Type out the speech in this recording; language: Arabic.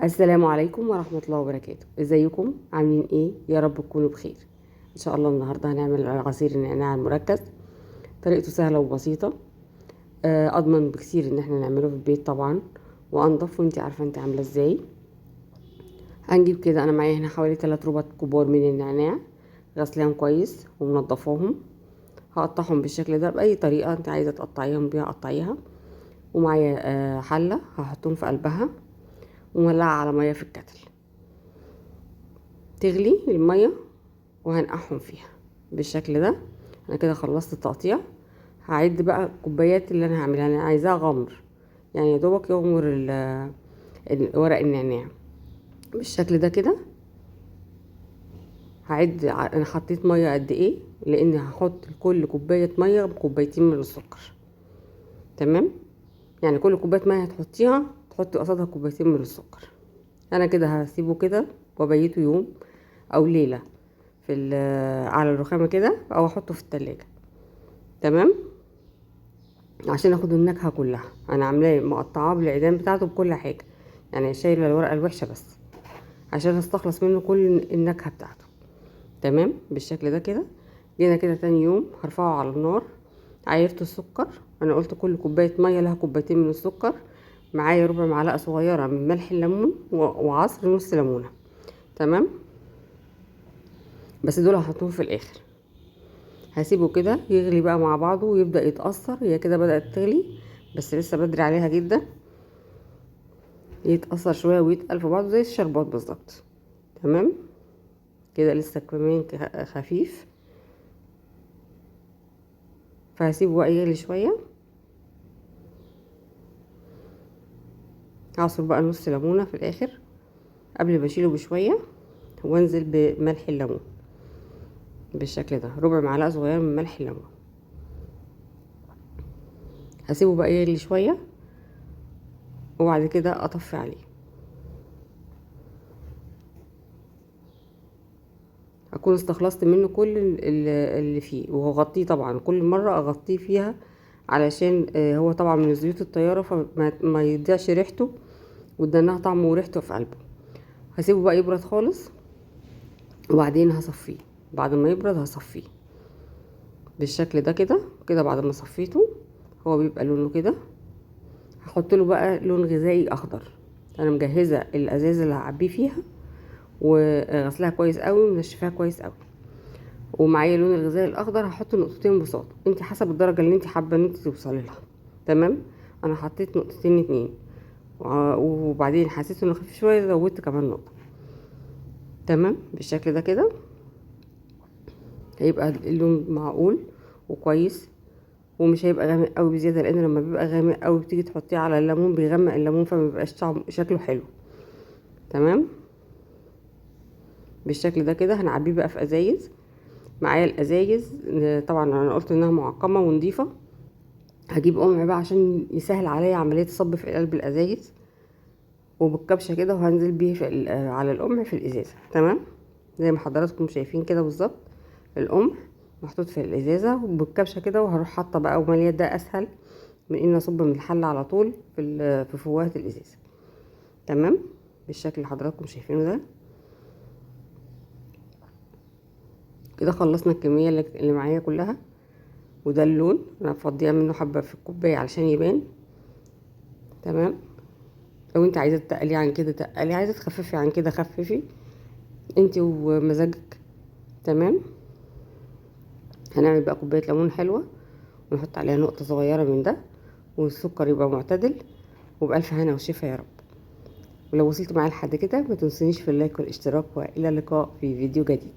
السلام عليكم ورحمة الله وبركاته. ازيكم عاملين ايه؟ يا رب تكونوا بخير ان شاء الله. النهاردة هنعمل عصير النعناع المركز. طريقته سهلة وبسيطة، اضمن بكثير ان احنا نعمله في البيت طبعا، وانضف، وانتي عارفة انت عاملة ازاي. هنجيب كده، انا معايا هنا حوالي 3 ربط كبار من النعناع، غسلاهم كويس ومنضفاهم. هقطعهم بالشكل ده باي طريقة انت عايزة تقطعيهم بيها قطعيها. ومعايا حلة هحطهم في قلبها ومولعة على مية في الكتل تغلي المية، وهنقعهم فيها بالشكل ده. انا كده خلصت التقطيع. هعد بقى الكوبايات اللي انا هعملها. انا عايزاها غمر، يعني يا دوبك يغمر ورق النعناع بالشكل ده كده. هعد انا حطيت ميه قد ايه، لان هحط لكل كوبايه ميه كوبايتين من السكر. تمام، يعني كل كوبايه ميه هتحطيها تحطي قصادها كوبايتين من السكر. انا كده هسيبه كده وبيته يوم او ليله على الرخامه كده، او احطه في التلاجة. تمام، عشان اخد النكهه كلها. انا عاملاه مقطعاه بالعيدان بتاعته بكل حاجه، يعني شايله الورقه الوحشه بس عشان استخلص منه كل النكهه بتاعته. تمام بالشكل ده كده. جينا كده تاني يوم هرفعه على النار. عايرت السكر، انا قلت كل كوبايه ميه لها كوبايتين من السكر. معايا ربع معلقه صغيره من ملح الليمون وعصر نص ليمونه. تمام، بس دول هحطهم في الاخر. هسيبه كده يغلي بقى مع بعضه ويبدأ يتأثر. هي كده بدأت تغلي بس لسه بدري عليها جدا. يتأثر شوية ويتقل في بعضه زي الشربات بالظبط. تمام كده، لسه كمان خفيف. فهسيبه بقى يغلي شوية. هعصر بقى نص ليمونة في الآخر قبل ما اشيله بشوية، وانزل بملح الليمون بالشكل ده، ربع معلقة صغيرة من ملح الليمون. هسيبه بقى يغلي شوية وبعد كده اطفي عليه. اكون استخلصت منه كل اللي فيه، وهغطيه طبعا كل مرة اغطيه فيها علشان هو طبعا من زيوت الطيارة، فما يضيعش ريحته وادانها طعمه وريحته في قلبه. هسيبه بقى يبرد خالص وبعدين هصفيه. بعد ما يبرد هصفيه بالشكل ده كده. كده بعد ما صفيته هو بيبقى لونه كده. هحط له بقى لون غذائي اخضر. انا مجهزه الازازه اللي هعبيه فيها وغسلها كويس قوي ومنشفاها كويس قوي، ومعايا اللون الغذائي الاخضر. هحط نقطتين بساط، انت حسب الدرجه اللي انت حابه ان انت توصلي لها. تمام، انا حطيت نقطتين 2، وبعدين حسيت انه خفيف شويه زودت كمان نقطه. تمام بالشكل ده كده. هيبقى اللون معقول وكويس، ومش هيبقى غامق قوي بزياده، لان لما بيبقى غامق قوي بتيجي تحطيه على الليمون بيغمق الليمون فما بيبقاش طعم شكله حلو. تمام بالشكل ده كده. هنعبيه بقى في ازايز. معايا الازايز طبعا انا قلت انها معقمه ونضيفه. هجيب قمع بقى عشان يسهل عليا عمليه الصب في قلب الازايز، وبالكبشه كده، وهنزل بيه على القمع في الازازه. تمام، زي ما حضراتكم شايفين كده بالظبط. القمع محطوط في الازازه وبالكبشه كده، وهروح حاطه بقى وماليه. ده اسهل من ان اصب من الحله على طول في فوهة الازازه. تمام بالشكل اللي حضراتكم شايفينه ده كده. خلصنا الكميه اللي معايا كلها، وده اللون. انا بفضيها منه حبه في الكوبايه علشان يبان. تمام، لو انت عايزه تقلي عن كده تقلي، عايزه تخففي عن كده خففي، انت ومزاجك. تمام، هنعمل بقى كوبايه ليمون حلوه ونحط عليها نقطه صغيره من ده، والسكر يبقى معتدل. وبألف هنا وشفا يا رب. ولو وصلت معايا لحد كده ما تنسونيش في اللايك والاشتراك، والى اللقاء في فيديو جديد.